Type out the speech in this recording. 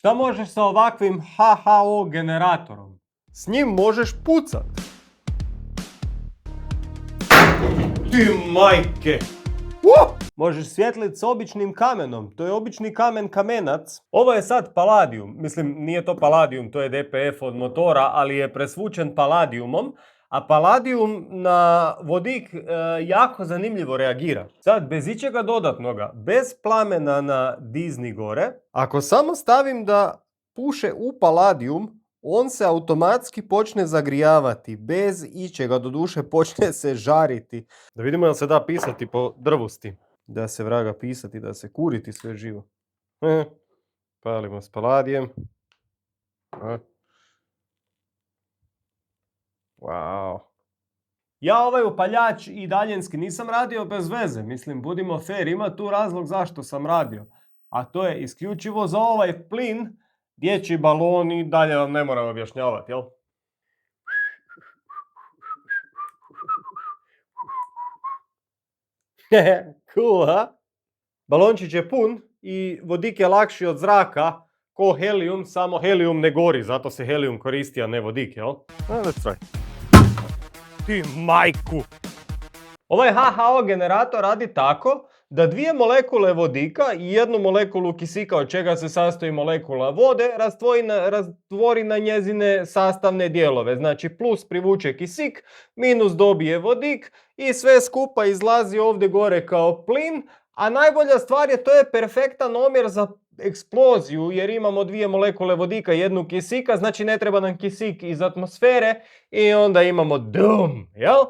Šta možeš sa ovakvim HHO generatorom? S njim možeš pucat. Ti majke! Možeš svjetlit s običnim kamenom, to je obični kamenac. Ovo je sad paladijum, mislim nije to paladijum, to je DPF od motora, ali je presvučen paladijumom. A paladijum na vodik jako zanimljivo reagira. Sad, bez ičega dodatnoga, bez plamena na dizni gore. Ako samo stavim da puše u paladijum, on se automatski počne zagrijavati, bez ičega, doduše počne se žariti. Da vidimo jel se da pisati po drvusti. Da se vraga pisati, da se kuriti sve živo. Palimo s paladijem. Wow. Ja ovaj upaljač i daljinski nisam radio bez veze, mislim budimo fair, ima tu razlog zašto sam radio. A to je isključivo za ovaj plin, dječji baloni, dalje vam ne moram objašnjavati, jel? Cool, ha? Balončić je pun i vodik je lakši od zraka, ko helium, samo helium ne gori, zato se helium koristi, a ne vodik, jel? Let's try. Ti majku! Ovaj HHO generator radi tako da dvije molekule vodika i jednu molekulu kisika, od čega se sastoji molekula vode, rastvori na njezine sastavne dijelove. Znači plus privuče kisik, minus dobije vodik i sve skupa izlazi ovdje gore kao plin. A najbolja stvar je, to je perfektan omjer za eksploziju, jer imamo dvije molekule vodika i jednu kisika, znači ne treba nam kisik iz atmosfere i onda imamo dum, jel?